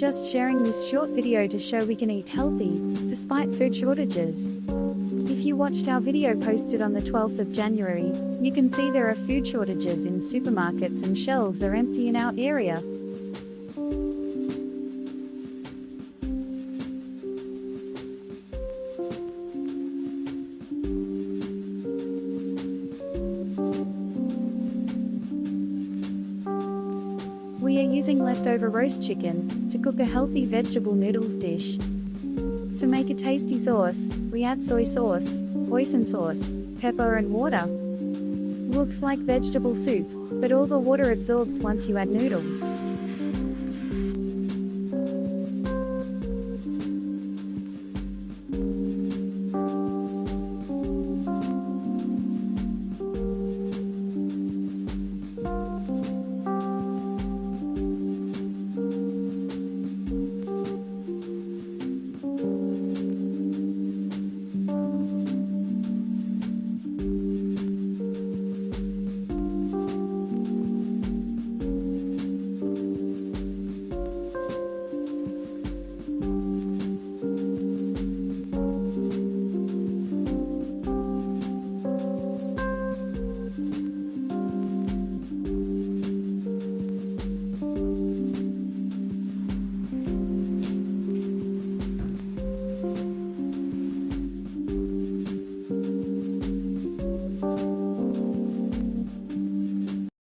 just sharing this short video to show we can eat healthy, despite food shortages. If you watched our video posted on the 12th of January, you can see there are food shortages in supermarkets and shelves are empty in our area. We are using leftover roast chicken to cook a healthy vegetable noodles dish. To make a tasty sauce, we add soy sauce, hoisin sauce, pepper and water. Looks like vegetable soup, but all the water absorbs once you add noodles.